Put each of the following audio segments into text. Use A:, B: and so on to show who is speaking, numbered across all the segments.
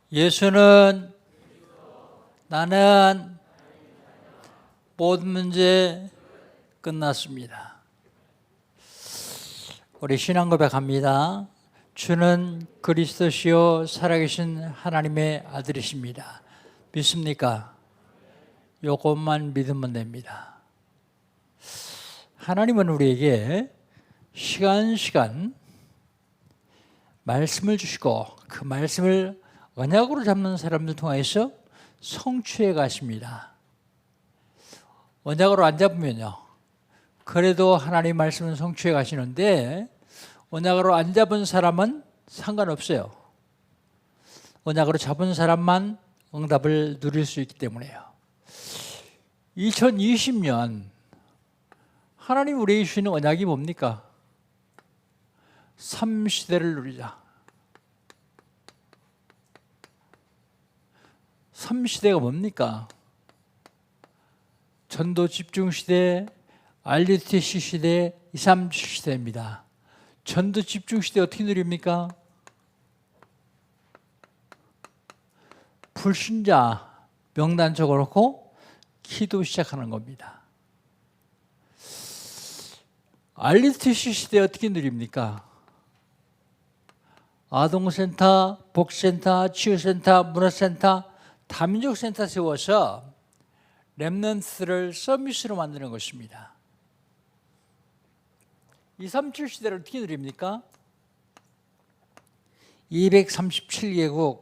A: 예수는 나는 모든 문제 끝났습니다. 우리 신앙 고백합니다. 주는 그리스도시요 살아계신 하나님의 아들이십니다. 믿습니까? 요것만 믿으면 됩니다. 하나님은 우리에게 시간 말씀을 주시고 그 말씀을 언약으로 잡는 사람들 통해서 성취해 가십니다. 언약으로 안 잡으면요, 그래도 하나님 말씀은 성취해 가시는데 언약으로 안 잡은 사람은 상관없어요. 언약으로 잡은 사람만 응답을 누릴 수 있기 때문에요. 2020년 하나님 우리에게 주시는 언약이 뭡니까? 3시대를 누리자. 3시대가 뭡니까? 전도 집중 시대, RUTC 시대, 237 시대입니다. 전도 집중 시대 어떻게 누립니까? 불신자 명단 적어놓고 기도 시작하는 겁니다. RUTC 시대 어떻게 누립니까? 아동센터, 복지센터, 치유센터, 문화센터, 다민족센터 세워서 렘넌트를 서비스로 만드는 것입니다. 237 시대를 어떻게 누립니까? 237개국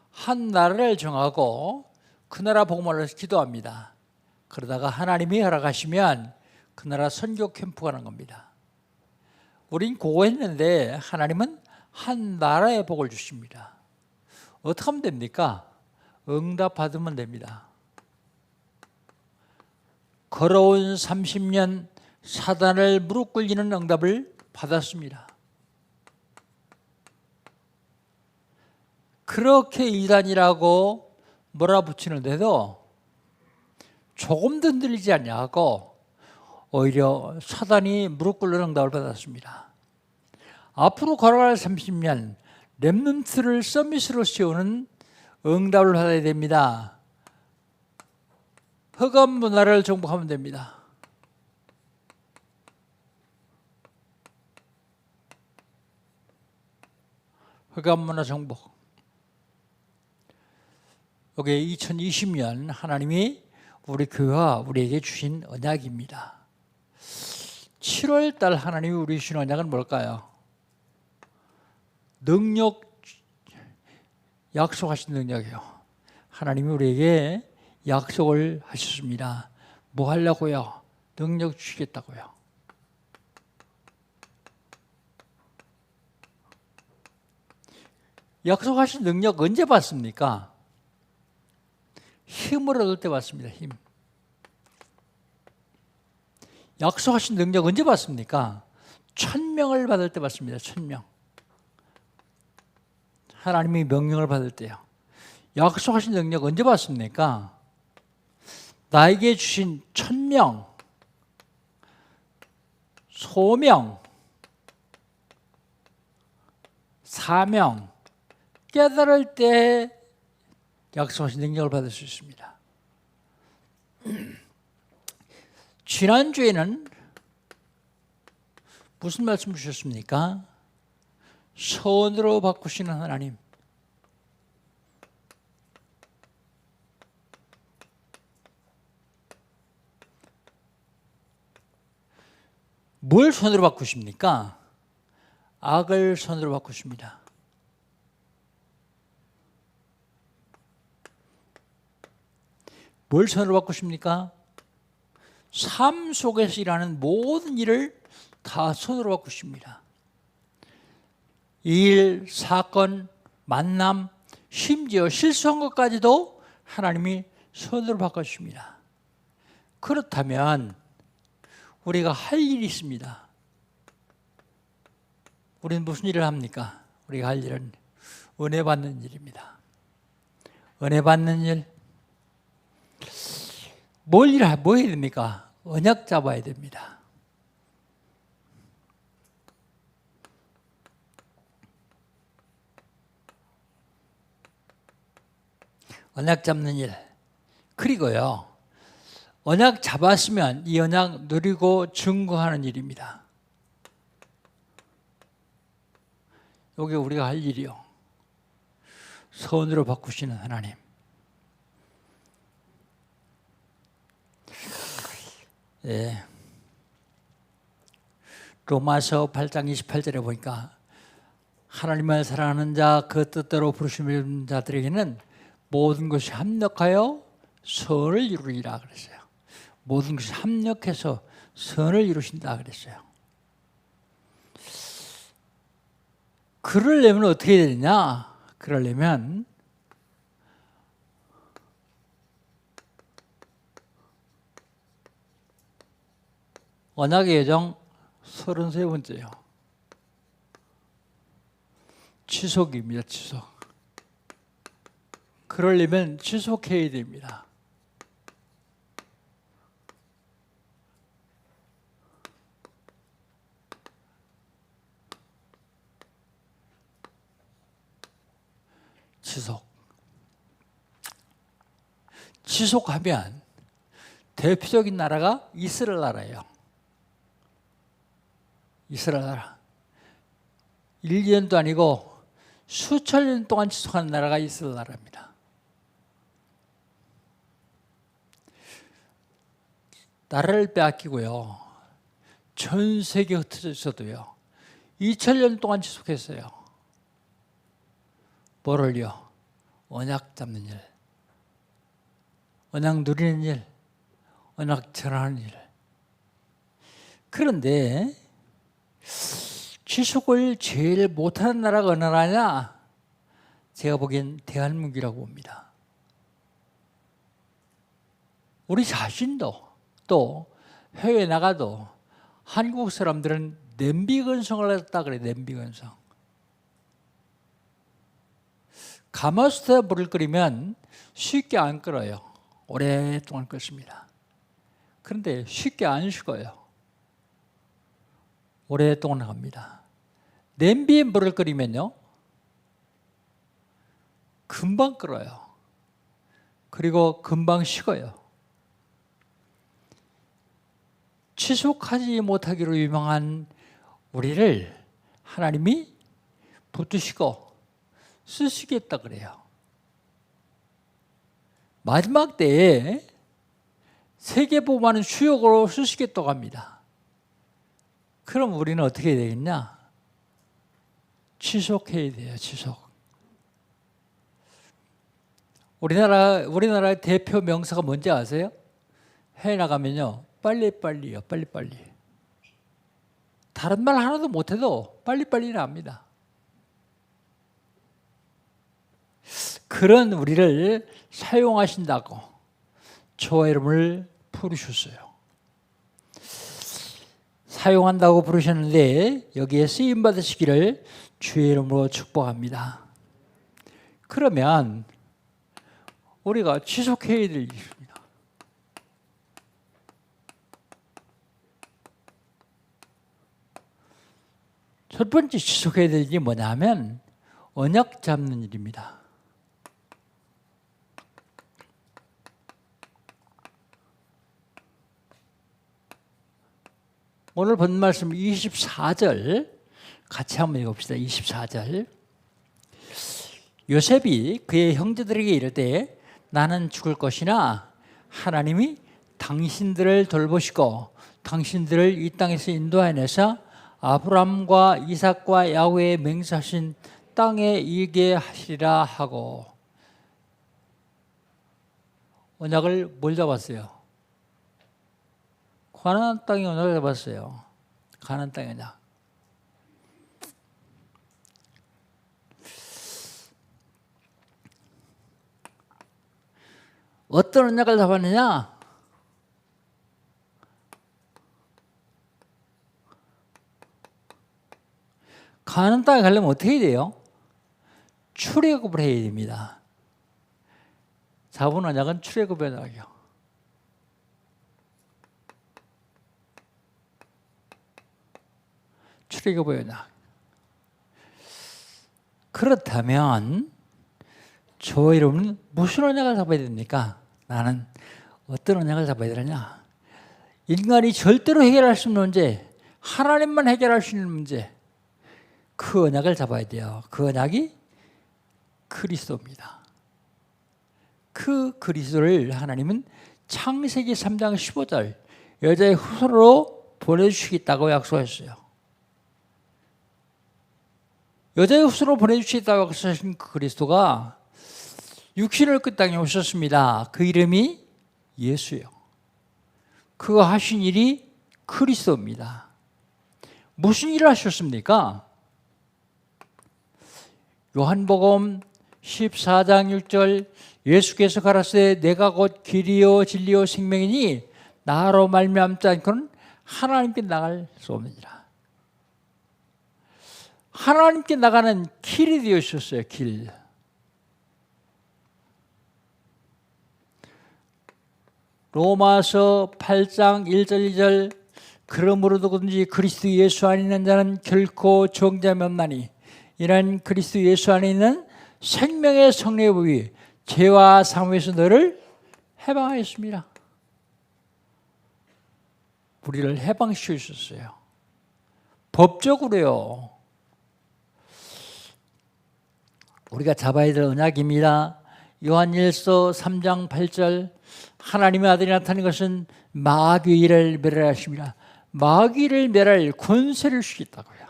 A: 한 나라를 정하고 그 나라 복음을 위해서 기도합니다. 그러다가 하나님이 허락하시면 그 나라 선교 캠프 가는 겁니다. 우린 그거 했는데 하나님은 한 나라의 복을 주십니다. 어떻게 하면 됩니까? 응답 받으면 됩니다. 걸어온 30년 사단을 무릎 꿇리는 응답을 받았습니다. 그렇게 이단이라고 몰아붙이는데도 조금도 흔들리지 않냐고 오히려 사단이 무릎 꿇는 응답을 받았습니다. 앞으로 걸어갈 30년 렘넌트를 서밋으로 세우는 응답을 받아야 됩니다. 흑암 문화를 정복하면 됩니다. 흑암 문화 정복. 이게 2020년 하나님이 우리 교회와 우리에게 주신 언약입니다. 7월 달 하나님이 우리 주신 언약은 뭘까요? 능력, 약속하신 능력이에요. 하나님이 우리에게 약속을 하셨습니다. 뭐 하려고요? 능력 주시겠다고요. 약속하신 능력 언제 받습니까? 힘을 얻을 때 받습니다. 힘. 약속하신 능력 언제 받습니까? 1000명을 받을 때 받습니다. 1000명. 하나님이 명령을 받을 때요. 약속하신 능력 언제 받습니까? 나에게 주신 1000명, 소명, 사명, 깨달을 때 약속하신 능력을 받을 수 있습니다. 지난주에는 무슨 말씀 주셨습니까? 선으로 바꾸시는 하나님. 뭘 선으로 바꾸십니까? 악을 선으로 바꾸십니다. 뭘 선으로 바꾸십니까? 삶 속에서 일하는 모든 일을 다 선으로 바꾸십니다. 일, 사건, 만남, 심지어 실수한 것까지도 하나님이 선으로 바꿔주십니다. 그렇다면 우리가 할 일이 있습니다. 우리는 무슨 일을 합니까? 우리가 할 일은 은혜 받는 일입니다. 은혜 받는 일. 뭐 해야 됩니까? 언약 잡아야 됩니다. 언약 잡는 일. 그리고요, 언약 잡았으면 이 언약 누리고 증거하는 일입니다. 이게 우리가 할 일이요. 선으로 바꾸시는 하나님. 예. 로마서 8장 28절에 보니까 하나님을 사랑하는 자, 그 뜻대로 부르시는 자들에게는 모든 것이 합력하여 선을 이루리라 그랬어요. 모든 것이 합력해서 선을 이루신다 그랬어요. 그러려면 어떻게 해야 되냐? 그러려면 언약의 여정 33번째요. 지속입니다. 지속. 그러려면 지속해야 됩니다. 지속하면 대표적인 나라가 이스라엘 나라예요. 이스라엘 나라. 1년도 아니고 수천 년 동안 지속하는 나라가 이스라엘 나라입니다. 나라를 빼앗기고요, 전 세계 흩어져 있어도요 2000년 동안 지속했어요. 뭐를요? 언약 잡는 일, 언약 누리는 일, 언약 전하는 일. 그런데 지속을 제일 못하는 나라가 어느 나라냐? 제가 보기엔 대한민국이라고 봅니다. 우리 자신도 또 해외에 나가도 한국 사람들은 냄비건성을 했다 그래. 냄비건성. 가마솥에 물을 끓이면 쉽게 안 끓어요. 오랫동안 끓습니다. 그런데 쉽게 안 식어요. 오랫동안 갑니다. 냄비에 물을 끓이면요 금방 끓어요. 그리고 금방 식어요. 지속하지 못하기로 유명한 우리를 하나님이 붙드시고 쓰시겠다 그래요. 마지막 때에 세계복음하는 주역으로 쓰시겠다고 합니다. 그럼 우리는 어떻게 해야 되겠냐? 지속해야 돼요. 지속. 우리나라의 대표 명사가 뭔지 아세요? 해외 나가면요 빨리빨리요. 빨리빨리. 다른 말 하나도 못해도 빨리빨리는 압니다. 그런 우리를 사용하신다고 저와 이름을 부르셨어요. 사용한다고 부르셨는데 여기에 쓰임 받으시기를 주의 이름으로 축복합니다. 그러면 우리가 지속해야 될 일입니다. 첫 번째 지속해야 될 일이 뭐냐면 언약 잡는 일입니다. 오늘 본 말씀 24절 같이 한번 읽읍시다. 24절. 요셉이 그의 형제들에게 이르되 나는 죽을 것이나 하나님이 당신들을 돌보시고 당신들을 이 땅에서 인도하여내사 아브람과 이삭과 야훼에 맹세하신 땅에 이게 하시리라 하고. 언약을 뭘 잡았어요? 가나안 땅에 언약을 잡았어요. 가나안 땅의 언약. 어떤 언약을 잡았느냐? 가나안 땅에 가려면 어떻게 해야 돼요? 출애굽을 해야 됩니다. 잡은 언약은 출애굽의 언약이요. 출애굽의 언약. 그렇다면 저 여러분은 무슨 언약을 잡아야 됩니까? 나는 어떤 언약을 잡아야 되느냐? 인간이 절대로 해결할 수 없는 문제, 하나님만 해결할 수 있는 문제, 그 언약을 잡아야 돼요. 그 언약이 그리스도입니다. 그 그리스도를 하나님은 창세기 3장 15절 여자의 후손으로 보내주시겠다고 약속했어요. 여자의 후손으로 보내주시겠다고 약속하신 그 그리스도가 육신을 그 땅에 오셨습니다. 그 이름이 예수예요. 그거 하신 일이 그리스도입니다. 무슨 일을 하셨습니까? 요한복음 14장 6절 예수께서 가라사대 내가 곧 길이요 진리요 생명이니 나로 말미암지 않고는 하나님께 나갈 수 없느니라. 하나님께 나가는 길이 되어주셨어요. 길. 로마서 8장 1절 2절 그러므로 누구든지 그리스도 예수 안에 있는 자는 결코 정죄함이 없나니 이는 그리스도 예수 안에 있는 생명의 성령의 법이 죄와 사함에서 너를 해방하였습니다. 우리를 해방시켜 주셨어요. 법적으로요. 우리가 잡아야 될 언약입니다. 요한일서 3장 8절 하나님의 아들이 나타난 것은 마귀를 멸하십니다. 마귀를 멸할 권세를 주시겠다고요.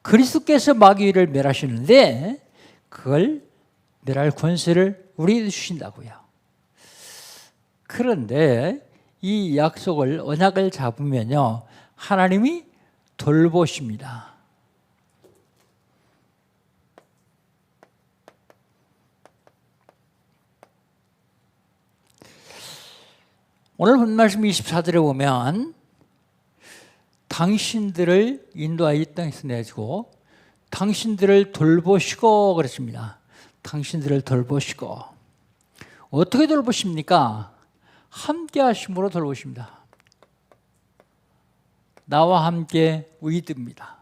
A: 그리스도께서 마귀를 멸하시는데 그걸 멸할 권세를 우리에게 주신다고요. 그런데 이 약속을 언약을 잡으면요 하나님이 돌보십니다. 오늘 본 말씀 24절에 보면 당신들을 인도하여 이 땅에서 내주고 당신들을 돌보시고 그랬습니다. 당신들을 돌보시고 어떻게 돌보십니까? 함께 하심으로 돌보십니다. 나와 함께 위드입니다.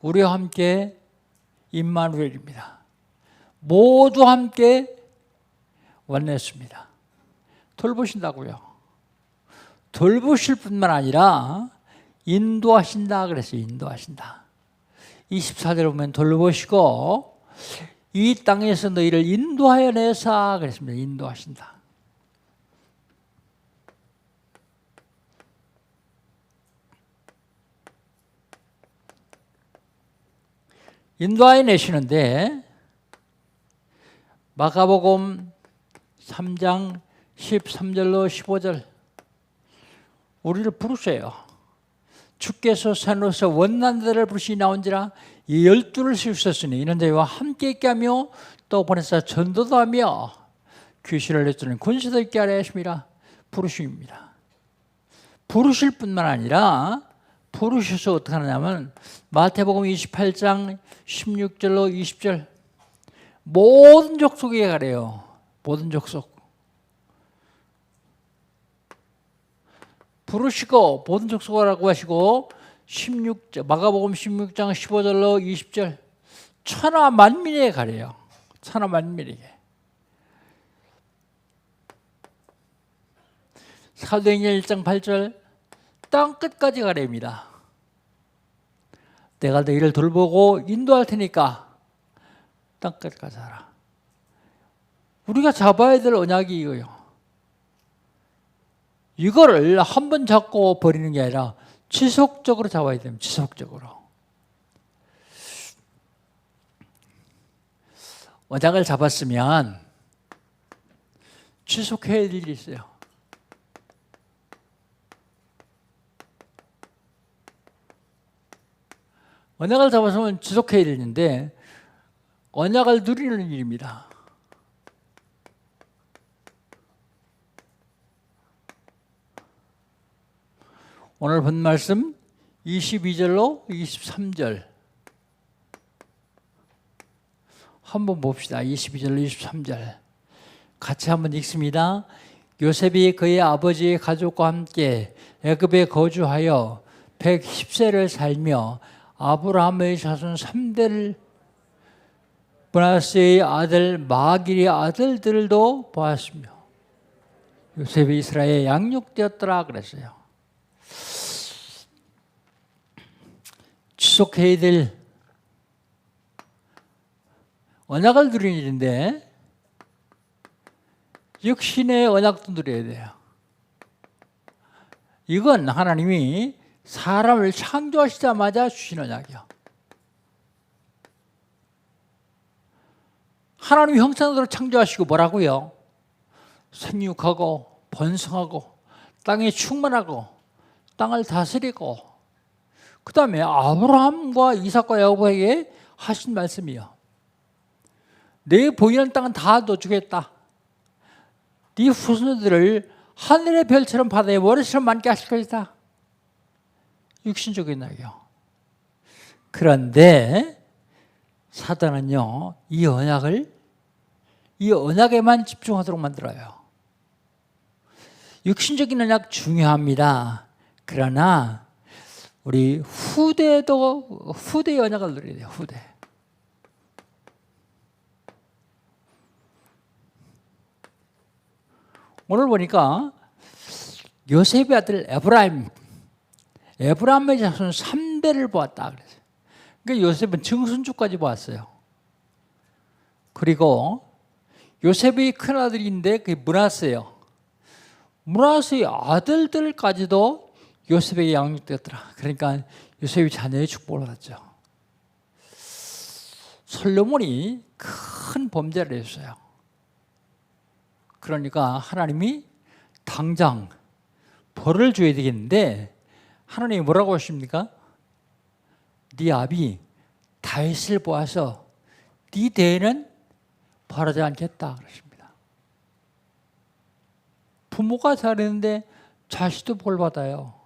A: 우리와 함께 임마누엘입니다. 모두 함께 원냈습니다. 돌보신다고요. 돌보실 뿐만 아니라 인도하신다 그랬어요. 인도하신다. 24절에 보면 돌보시고 이 땅에서 너희를 인도하여 내사 그랬습니다. 인도하신다. 인도하여 내시는데 마가복음 3장 13절로 15절 우리를 부르세요. 주께서 산으로서 원난들을 부르시 나온지라 이 12를 세우셨으니 이는 자와 함께 있게 하며 또 보내사 전도도 하며 귀신을 내쫓는 권세도 있게 하려 하심이라 부르심입니다. 부르실 뿐만 아니라 부르셔서 어떻게 하느냐면 마태복음 28장 16절로 20절 모든 족속에 가래요. 모든 족속. 부르시고 모든 족속이라고 하시고 16절 마가복음 16장 15절로 20절 천하 만민에게 가래요. 천하 만민에게. 사도행전 1장 8절 땅 끝까지 가래입니다. 내가 너희를 돌보고 인도할 테니까 땅 끝까지 가라. 우리가 잡아야 될 언약이 이거예요. 이거를 한 번 잡고 버리는 게 아니라 지속적으로 잡아야 됩니다. 지속적으로. 언약을 잡았으면 지속해야 될 일이 있어요. 언약을 잡았으면 지속해야 되는데 언약을 누리는 일입니다. 오늘 본 말씀 22절로 23절 한번 봅시다. 22절로 23절 같이 한번 읽습니다. 요셉이 그의 아버지의 가족과 함께 애굽에 거주하여 110세를 살며 아브라함의 자손 3대를 므낫세의 아들 마길의 아들들도 보았으며 요셉이 이스라엘에 양육되었더라 그랬어요. 지속해야 될 언약을 누리는 일인데 육신의 언약도 누려야 돼요. 이건 하나님이 사람을 창조하시자마자 주신 언약이요. 하나님 형상대로 창조하시고 뭐라고요? 생육하고 번성하고 땅에 충만하고 땅을 다스리고 그 다음에 아브라함과 이삭과 야곱에게 하신 말씀이요. 내 보이는 땅은 다 넣어주겠다. 네 후손들을 하늘의 별처럼 바다의 모래처럼 많게 하실 것이다. 육신적인 언약이요. 그런데 사단은요, 이 언약에만 집중하도록 만들어요. 육신적인 언약 중요합니다. 그러나 우리 후대의 언약을 누려야 돼요. 후대. 오늘 보니까 요셉의 아들 에브라임의 자손 3대를 보았다 그랬어요. 그러니까 요셉은 증손주까지 보았어요. 그리고 요셉의 큰아들인데 그게 므낫세예요. 므낫세의 아들들까지도 요셉에게 양육되었더라. 그러니까 요셉이 자녀의 축복을 받았죠. 솔로몬이 큰 범죄를 했어요. 그러니까 하나님이 당장 벌을 줘야 되겠는데 하나님이 뭐라고 하십니까? 네 아비 다윗을 보아서 네 대에는 벌하지 않겠다 그러십니다. 부모가 잘했는데 자식도 벌 받아요.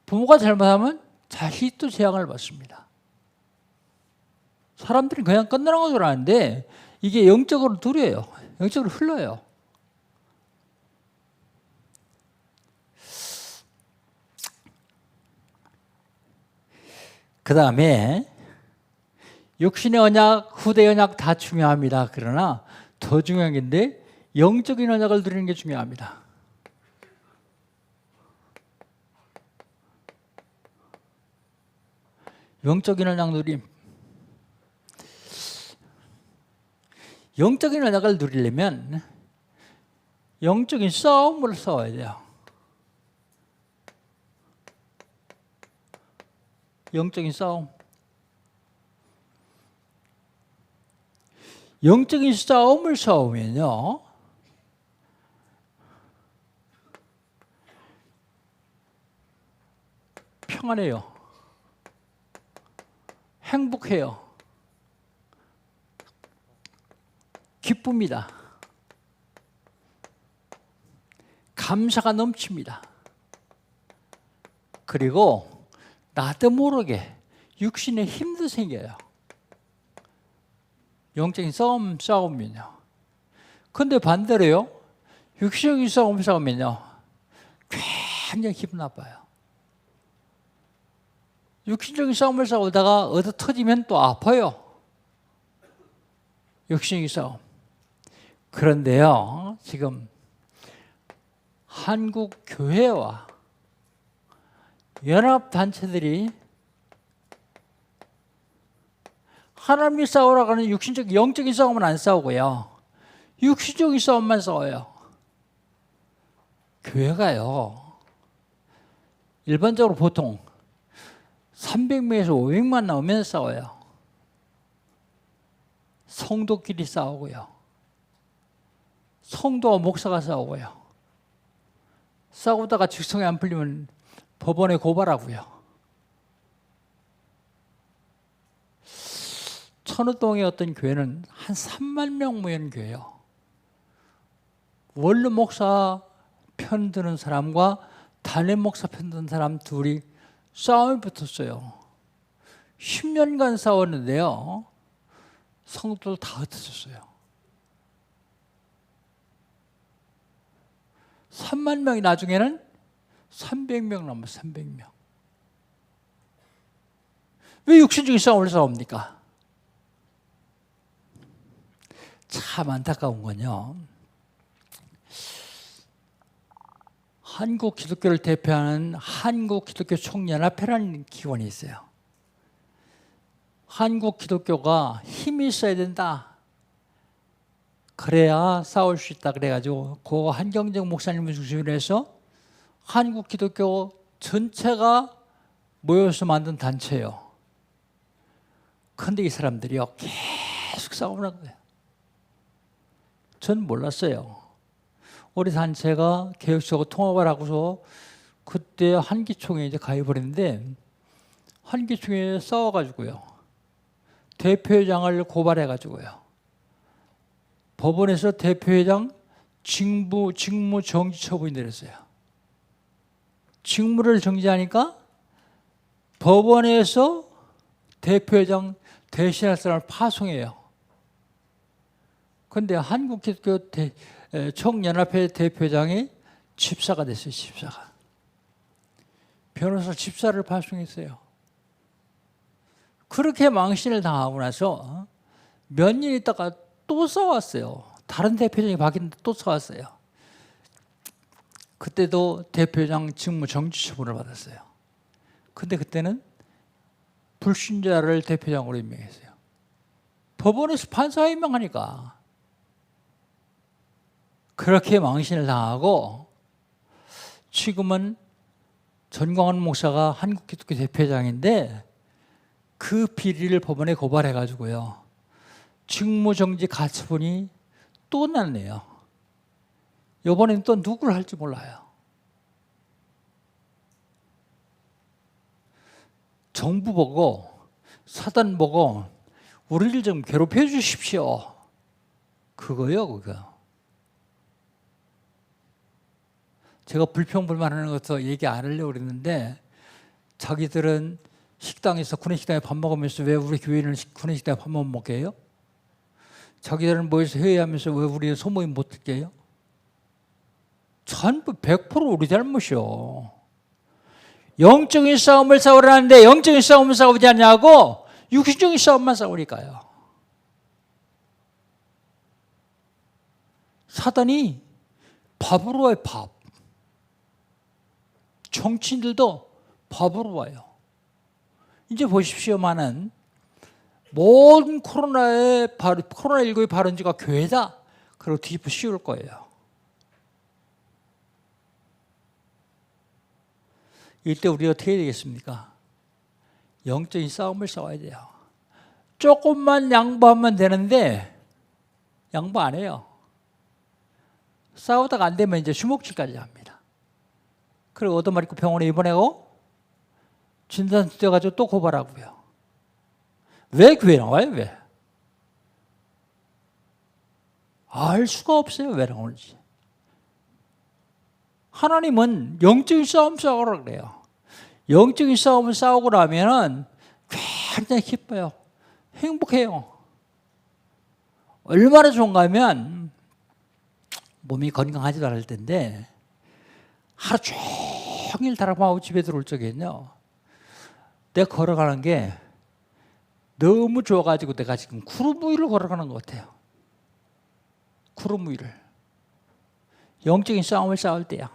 A: 부모가 잘못하면 자식도 재앙을 받습니다. 사람들이 그냥 끝나는 줄 아는데 이게 영적으로 두려요. 영적으로 흘러요. 그 다음에 육신의 언약, 후대 언약 다 중요합니다. 그러나 더 중요한 게 영적인 언약을 누리는 게 중요합니다. 영적인 언약 누림. 영적인 언약을 누리려면 영적인 싸움을 싸워야 돼요. 영적인 싸움. 영적인 싸움을 싸우면요, 평안해요. 행복해요. 기쁩니다. 감사가 넘칩니다. 그리고 나도 모르게 육신에 힘도 생겨요. 영적인 싸움이면요. 근데 반대로요, 육신적인 싸우면요, 굉장히 기분 나빠요. 육신적인 싸움을 싸우다가 얻어 터지면 또 아파요. 육신적인 싸움. 그런데요, 지금 한국 교회와 연합단체들이 하나님이 싸우라고 하는 육신적, 영적인 싸움은 안 싸우고요, 육신적인 싸움만 싸워요. 교회가요, 일반적으로 보통 300명에서 500만 나오면 싸워요. 성도끼리 싸우고요, 성도와 목사가 싸우고요, 싸우다가 직성이 안 풀리면 법원에 고발하고요. 천호동의 어떤 교회는 한 3만 명 모이는 교회예요. 원로 목사 편 드는 사람과 단임 목사 편 드는 사람 둘이 싸움이 붙었어요. 10년간 싸웠는데요, 성도들 다 흩어졌어요. 3만 명이 나중에는 300명 남았어요. 300명. 왜 육신적인 싸움을 싸웁니까? 참 안타까운 건요, 한국 기독교를 대표하는 한국 기독교 총연합회라는 기관이 있어요. 한국 기독교가 힘이 있어야 된다, 그래야 싸울 수 있다 그래가지고 그 한경정 목사님을 중심으로 해서 한국 기독교 전체가 모여서 만든 단체예요. 그런데 이 사람들이요 계속 싸우는 거예요. 전 몰랐어요. 우리 단체가 개혁적으로 통합을 하고서 그때 한기총에 이제 가입을 했는데, 한기총에 싸워가지고요, 대표회장을 고발해가지고요, 법원에서 대표회장 직무 정지 처분이 내렸어요. 직무를 정지하니까 법원에서 대표회장 대신할 사람을 파송해요. 그런데 한국기독교 총연합회 대표회장이 집사가 됐어요. 집사가. 변호사 집사를 파송했어요. 그렇게 망신을 당하고 나서 몇 년 있다가 또 싸웠어요. 다른 대표장이 바뀌는데 또 싸웠어요. 그때도 대표장 직무 정지 처분을 받았어요. 근데 그때는 불신자를 대표장으로 임명했어요. 법원에서 판사 임명하니까. 그렇게 망신을 당하고 지금은 전광훈 목사가 한국기독교 대표장인데 그 비리를 법원에 고발해가지고요, 직무정지 가처분이 또 났네요. 이번엔 또 누구를 할지 몰라요. 정부 보고 사단 보고 우리를 좀 괴롭혀 주십시오, 그거요. 그거. 제가 불평불만하는 것도 얘기 안 하려고 그랬는데, 자기들은 식당에서 구내식당에 밥 먹으면서 왜 우리 교회는 구내식당에 밥 못 먹게 해요? 자기들은 모여서 회의하면서 왜 우리는 소모임 못 듣게 해요? 전부 100% 우리 잘못이요. 영적인 싸움을 싸우라는데 영적인 싸움을 싸우지 않냐고 육신적인 싸움만 싸우니까요. 사단이 밥으로 와요. 밥. 정치인들도 밥으로 와요. 이제 보십시오만은 모든 코로나19의 발원지가 교회다, 그리고 뒤집어 씌울 거예요. 이때 우리 어떻게 해야 되겠습니까? 영적인 싸움을 싸워야 돼요. 조금만 양보하면 되는데 양보 안 해요. 싸우다가 안 되면 이제 주먹질까지 합니다. 그리고 얻어맞고 병원에 입원하고 진단 뛰어가지고 또 고발하고요. 왜 교회 나와요? 왜? 알 수가 없어요. 왜 나오는지. 하나님은 영적인 싸움 싸우라고 그래요. 영적인 싸움을 싸우고 나면은 굉장히 기뻐요. 행복해요. 얼마나 좋은가 하면 몸이 건강하지도 않을 텐데 하루 종일 다락방하고 집에 들어올 적에는요, 내가 걸어가는 게 너무 좋아가지고 내가 지금 구름 위를 걸어가는 것 같아요. 구름 위를. 영적인 싸움을 싸울 때야.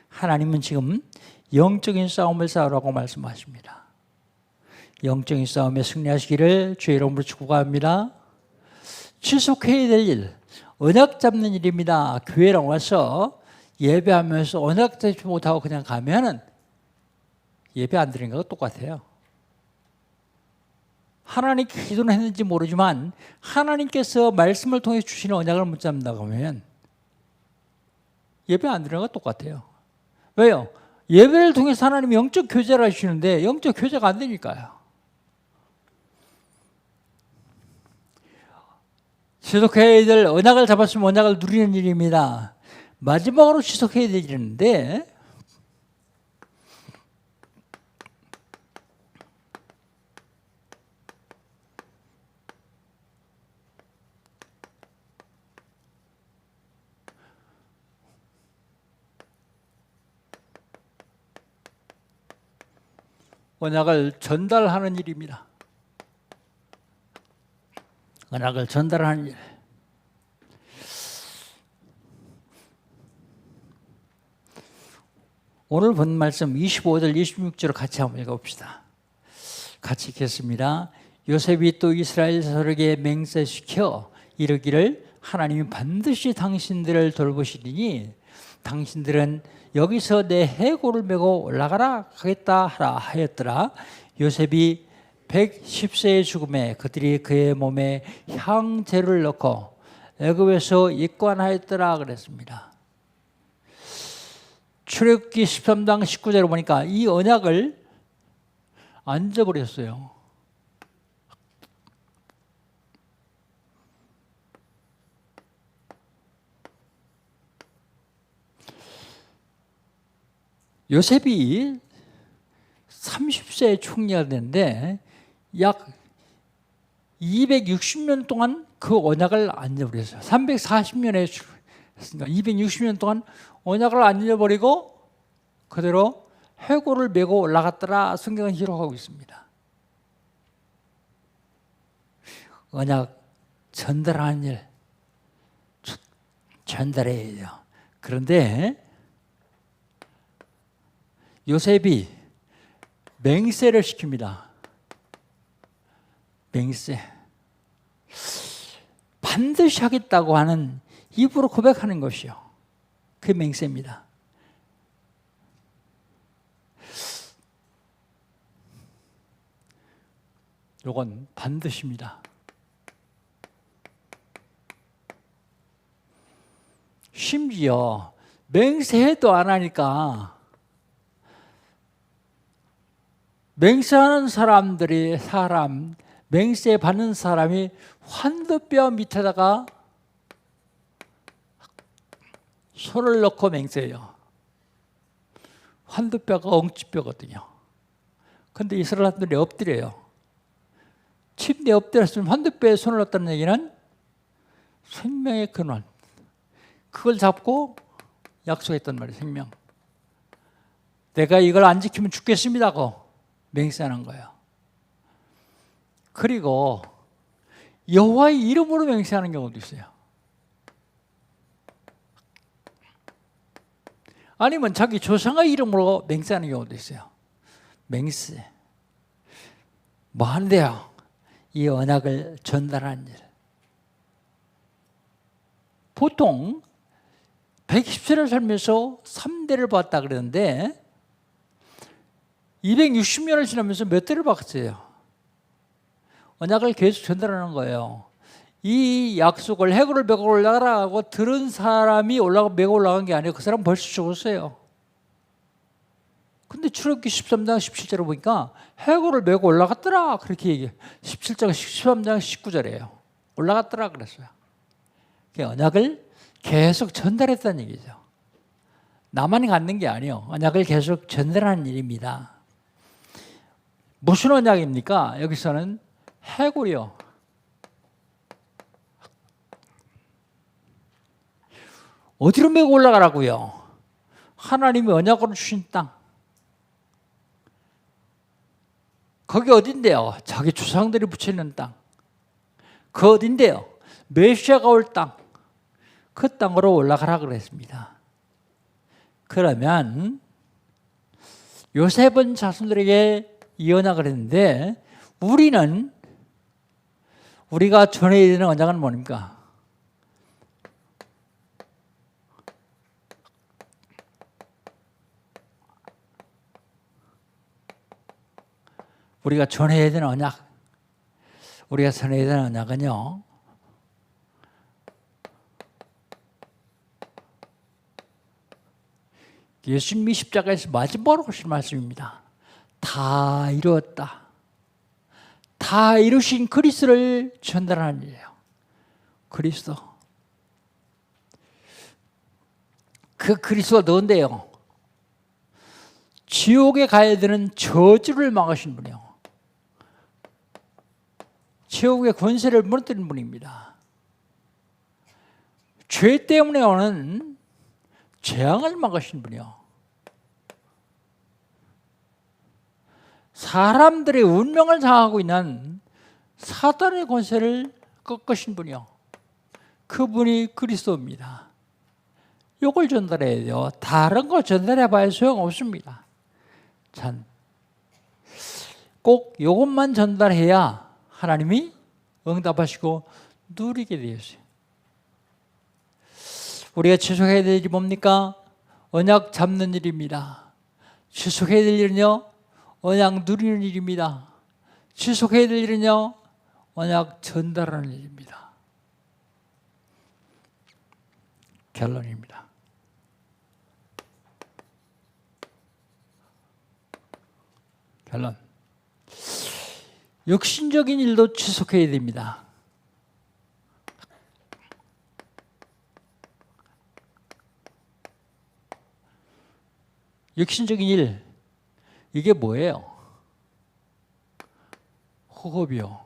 A: 하나님은 지금 영적인 싸움을 싸우라고 말씀하십니다. 영적인 싸움에 승리하시기를 주의 이름으로 축복합니다. 지속해야 될 일, 언약 잡는 일입니다. 교회에 와서 예배하면서 언약 잡지 못하고 그냥 가면은 예배 안 드리는 거랑 똑같아요. 하나님께 기도는 했는지 모르지만 하나님께서 말씀을 통해 주시는 언약을 못 잡는다고 하면 예배 안 드리는 거 똑같아요. 왜요? 예배를 통해서 하나님이 영적 교제를 하시는데 영적 교제가 안 되니까요. 지속해야 될 언약을 잡았으면 언약을 누리는 일입니다. 마지막으로 지속해야 될 일인데, 언약을 전달하는 일입니다. 언약을 전달하는 일. 오늘 본 말씀 25절 26절을 같이 한번 읽어봅시다. 같이 읽겠습니다. 요셉이 또 이스라엘 서력에 맹세시켜 이르기를 하나님이 반드시 당신들을 돌보시리니 당신들은 여기서 내 해골을 메고 올라가라 하겠다 하라 하였더라. 요셉이 110세의 죽음에 그들이 그의 몸에 향재를 넣고 애굽에서 입관하였더라 그랬습니다. 출애굽기 13장 19절을 보니까 이 언약을 안 잊어버렸어요. 요셉이 30세에 총리가 됐는데 약 260년 동안 그 언약을 안 잊어버렸어요. 340년에 했으니까 260년 동안 언약을 안 잊어버리고 그대로 해골을 메고 올라갔더라 성경은 기록하고 있습니다. 언약 전달하는 일 전달해야 돼요. 그런데 요셉이 맹세를 시킵니다. 맹세. 반드시 하겠다고 하는 입으로 고백하는 것이요. 그게 맹세입니다. 이건 반드시입니다. 심지어 맹세해도 안 하니까 맹세하는 맹세 받는 사람이 환도뼈 밑에다가 손을 넣고 맹세해요. 환도뼈가 엉치뼈거든요. 근데 이스라엘 사람들이 엎드려요. 침대에 엎드렸으면 환도뼈에 손을 넣었다는 얘기는 생명의 근원. 그걸 잡고 약속했단 말이에요. 생명. 내가 이걸 안 지키면 죽겠습니다고 맹세하는 거예요. 그리고 여호와의 이름으로 맹세하는 경우도 있어요. 아니면 자기 조상의 이름으로 맹세하는 경우도 있어요. 맹세. 뭐 하는데요? 이 언약을 전달하는 일. 보통 110세를 살면서 3대를 봤다 그러는데 260년을 지나면서 몇 대를 봤어요? 언약을 계속 전달하는 거예요. 이 약속을 해골을 메고 올라가라 하고 들은 사람이 메고 올라간 게 아니에요. 그 사람 벌써 죽었어요. 근데 출애굽기 13장 17절을 보니까 해골을 메고 올라갔더라 그렇게 얘기해요. 17장 13장 19절이에요. 올라갔더라 그랬어요. 언약을 계속 전달했다는 얘기죠. 나만이 갖는 게 아니에요. 언약을 계속 전달하는 일입니다. 무슨 언약입니까? 여기서는 해골이요. 어디로 메고 올라가라고요? 하나님이 언약으로 주신 땅. 거기 어딘데요? 자기 조상들이 붙여있는 땅. 그 어딘데요? 메시아가 올 땅. 그 땅으로 올라가라 그랬습니다. 그러면 요셉은 자손들에게 이 언약을 했는데 우리가 전해야 되는 언약은 뭡니까? 우리가 전해야 되는 언약은요. 예수님이 십자가에서 마지막으로 하신 말씀입니다. 다 이루었다. 다 이루신 그리스도를 전달하는 일이에요. 그리스도. 그 그리스도가 누군데요? 지옥에 가야 되는 저주를 막으신 분이요. 지옥의 권세를 무너뜨린 분입니다. 죄 때문에 오는 재앙을 막으신 분이요. 사람들의 운명을 장악하고 있는 사단의 권세를 꺾으신 분이요. 그분이 그리스도입니다. 요걸 전달해야 돼요. 다른 거 전달해 봐야 소용없습니다. 참, 꼭 요것만 전달해야 하나님이 응답하시고 누리게 되어 있어요. 우리가 지속해야 될 일이 뭡니까? 언약 잡는 일입니다. 지속해야 될 일은요, 언약 누리는 일입니다. 지속해야 될 일은요, 언약 전달하는 일입니다. 결론입니다. 결론. 육신적인 일도 지속해야 됩니다. 육신적인 일, 이게 뭐예요? 호흡이요.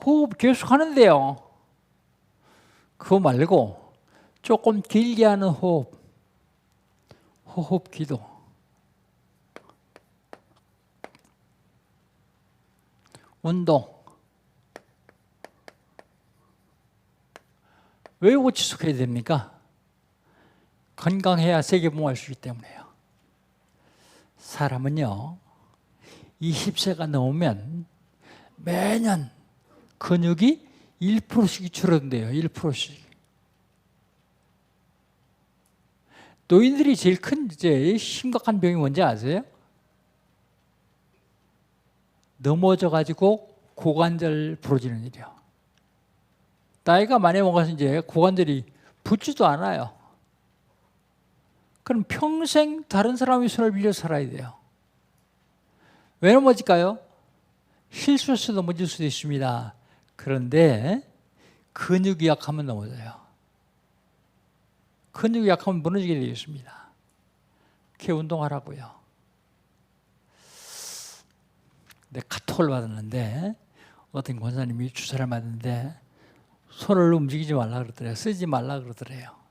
A: 호흡 계속 하는데요. 그거 말고 조금 길게 하는 호흡, 호흡 기도. 운동. 왜 이거 지속해야 됩니까? 건강해야 세계봉할 수 있기 때문에요. 사람은요, 20세가 넘으면 매년 근육이 1%씩 줄어든대요. 1%씩. 노인들이 제일 큰 이제 심각한 병이 뭔지 아세요? 넘어져 가지고 고관절 부러지는 일이요. 나이가 많이 먹어서 이제 고관절이 붙지도 않아요. 그럼 평생 다른 사람의 손을 빌려 살아야 돼요. 왜 넘어질까요? 실수해서 넘어질 수도 있습니다. 그런데 근육이 약하면 넘어져요. 근육이 약하면 무너지게 되어 있습니다. 그렇게 운동하라고요. 내 카톡을 받았는데 어떤 권사님이 주사를 맞는데 손을 움직이지 말라 그러더래요. 쓰지 말라 그러더래요.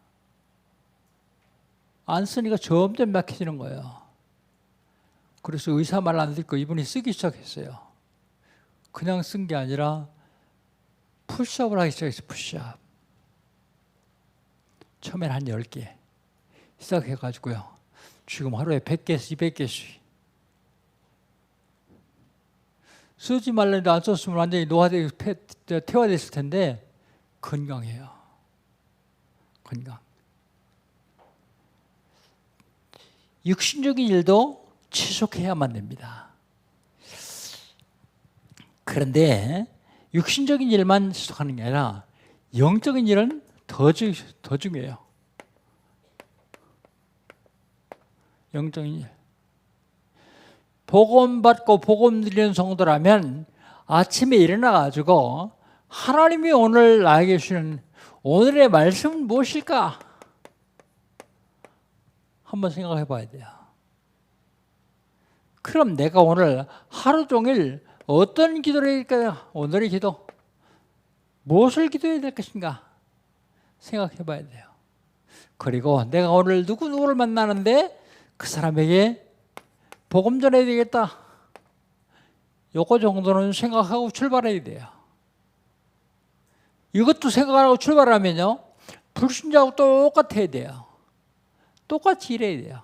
A: 안 쓰니까 점점 약해지는 거예요. 그래서 의사 말 안 듣고 이분이 쓰기 시작했어요. 그냥 쓴 게 아니라 푸시업을 하기 시작했어요. 푸시업. 처음엔 한 10개 시작해가지고요. 지금 하루에 100개씩 200개씩. 쓰지 말라는데 안 썼으면 완전히 노화되고 퇴화됐을 텐데 건강해요. 건강. 육신적인 일도 지속해야만 됩니다. 그런데 육신적인 일만 지속하는 게 아니라 영적인 일은 더 중요해요. 영적인 일. 복음 받고 복음 드리는 성도라면 아침에 일어나가지고 하나님이 오늘 나에게 주시는 오늘의 말씀은 무엇일까? 한번 생각해 봐야 돼요. 그럼 내가 오늘 하루 종일 어떤 기도를 해야 될까요? 오늘의 기도. 무엇을 기도해야 될 것인가? 생각해 봐야 돼요. 그리고 내가 오늘 누구를 만나는데 그 사람에게 복음 전해야 되겠다. 요거 정도는 생각하고 출발해야 돼요. 이것도 생각하고 출발하면요, 불신자하고 똑같아야 돼요. 똑같이 일해야 돼요.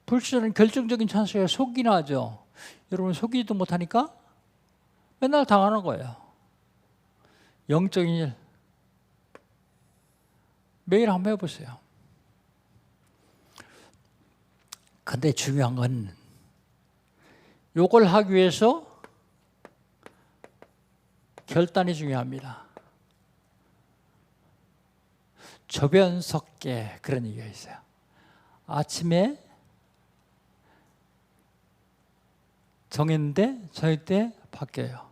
A: 불신자는 결정적인 찬스에 속이나 하죠. 여러분 속이지도 못하니까 맨날 당하는 거예요. 영적인 일 매일 한번 해보세요. 근데 중요한 건 요걸 하기 위해서 결단이 중요합니다. 저변석계 그런 얘기가 있어요. 아침에 정했는데 저녁 때 바뀌어요.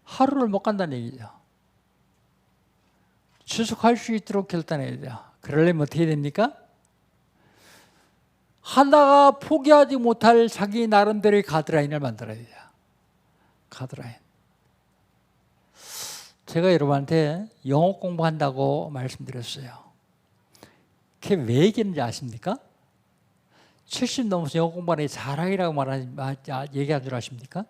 A: 하루를 못 간다는 얘기죠. 지속할 수 있도록 결단해야 돼요. 그러려면 어떻게 됩니까? 하다가 포기하지 못할 자기 나름대로의 가드라인을 만들어야 돼요. 가드라인. 제가 여러분한테 영어 공부한다고 말씀드렸어요. 그게 왜 얘기하는지 아십니까? 70 넘어서 영어 공부하는 게 자랑이라고 얘기한 줄 아십니까?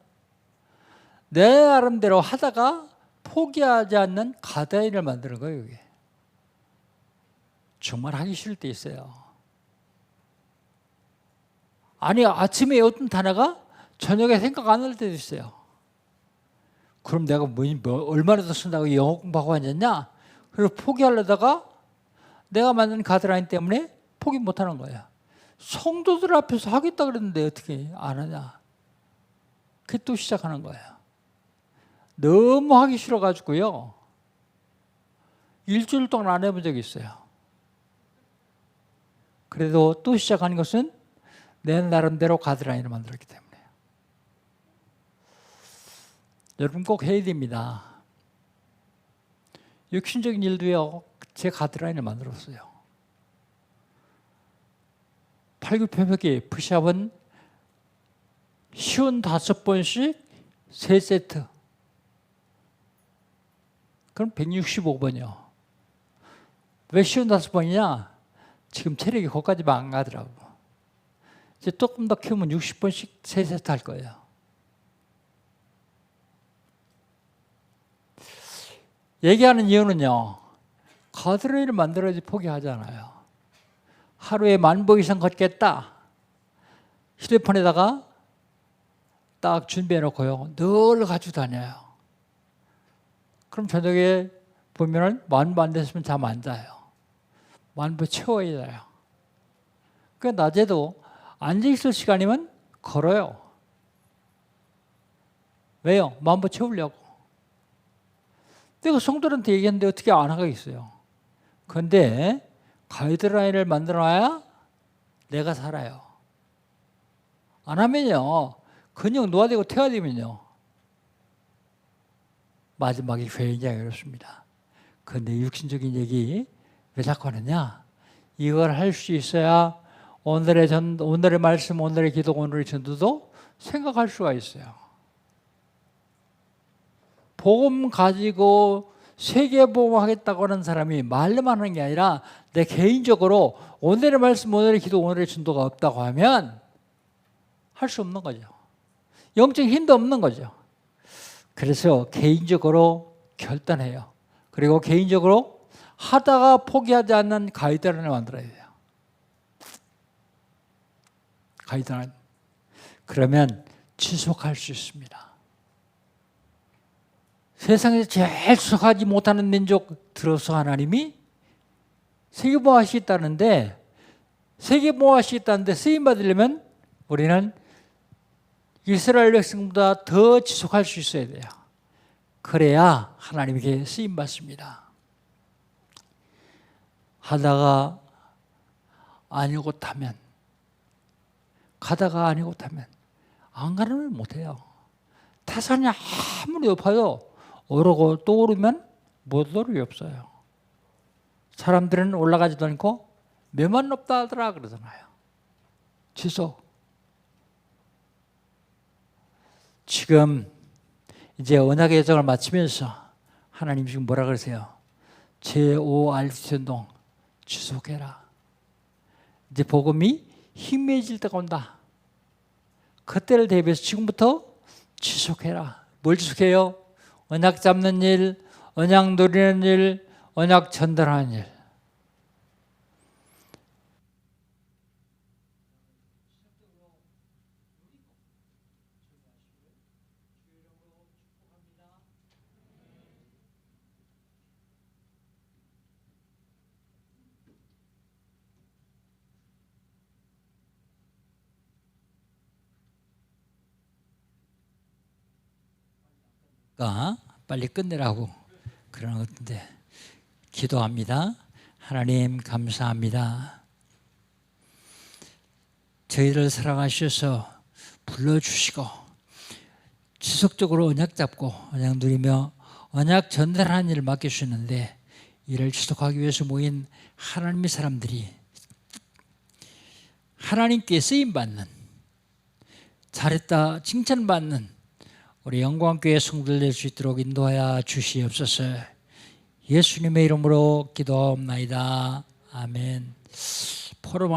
A: 내 나름대로 하다가 포기하지 않는 가드라인을 만드는 거예요. 이게 정말 하기 싫을 때 있어요. 아니 아침에 어떤 단어가 저녁에 생각 안 날 때도 있어요. 그럼 내가 얼마나 더 쓴다고 영어 공부하고 앉았냐? 그래서 포기하려다가 내가 만든 가드라인 때문에 포기 못하는 거야. 성도들 앞에서 하겠다 그랬는데 어떻게 안 하냐? 그게 또 시작하는 거예요. 너무 하기 싫어가지고요. 일주일 동안 안 해본 적이 있어요. 그래도 또 시작하는 것은 내 나름대로 가드라인을 만들었기 때문에. 여러분 꼭 해야 됩니다. 육신적인 일도요. 제 가드라인을 만들었어요. 팔굽혀펴기 푸시업은 쉬운 5번씩 3세트. 그럼 165번이요. 왜 쉬운 5번이냐? 지금 체력이 거기까지 안 가더라고. 이제 조금 더 키우면 60번씩 3세트 할 거예요. 얘기하는 이유는요. 가드레일을 만들어야지 포기하잖아요. 하루에 10,000보 이상 걷겠다. 휴대폰에다가 딱 준비해 놓고요. 늘 가지고 다녀요. 그럼 저녁에 보면은 10,000보 안 됐으면 잠 안 자요. 10,000보 채워야 돼요. 그러니까 낮에도 앉아있을 시간이면 걸어요. 왜요? 10,000보 채우려고. 내가 성도들한테 얘기했는데 어떻게 안 하겠어요? 그런데 가이드라인을 만들어놔야 내가 살아요. 안 하면요. 근육 노화되고 퇴화되면요. 마지막에 굉장히 어렵습니다. 그런데 육신적인 얘기 왜 자꾸 하느냐? 이걸 할 수 있어야 오늘의 말씀, 오늘의 기도, 오늘의 전도도 생각할 수가 있어요. 복음 가지고 세계복음 하겠다고 하는 사람이 말로만 하는 게 아니라 내 개인적으로 오늘의 말씀, 오늘의 기도, 오늘의 전도가 없다고 하면 할 수 없는 거죠. 영적 힘도 없는 거죠. 그래서 개인적으로 결단해요. 그리고 개인적으로 하다가 포기하지 않는 가이드라인을 만들어야 돼요. 가이드라인. 그러면 지속할 수 있습니다. 세상에서 제일 지속하지 못하는 민족 들어서 하나님이 세계보호하시겠다는데 세계보호하시겠다는데 쓰임받으려면 우리는 이스라엘 백성보다 더 지속할 수 있어야 돼요. 그래야 하나님에게 쓰임받습니다. 하다가 아니고 타면 가다가 아니고 타면 안 가면 못해요. 타산이 아무리 높아도 오르고 또 오르면 못 오르기 없어요. 사람들은 올라가지도 않고 몇만 높다 하더라 그러잖아요. 지속. 지금 이제 언약의 여정을 마치면서 하나님 지금 뭐라 그러세요? 제5RT 운동 지속해라. 이제 복음이 희미해질 때가 온다. 그때를 대비해서 지금부터 지속해라. 뭘 지속해요? 언약 잡는 일, 언약 누리는 일, 언약 전달하는 일. 빨리 끝내라고 그러는 것 같은데 기도합니다. 하나님 감사합니다. 저희를 사랑하셔서 불러주시고 지속적으로 언약 잡고 언약 누리며 언약 전달하는 일을 맡겨주시는데 이를 지속하기 위해서 모인 하나님의 사람들이 하나님께 쓰임받는 잘했다 칭찬받는 우리 영광교회 성도들 될 수 있도록 인도하여 주시옵소서. 예수님의 이름으로 기도하옵나이다. 아멘. 포럼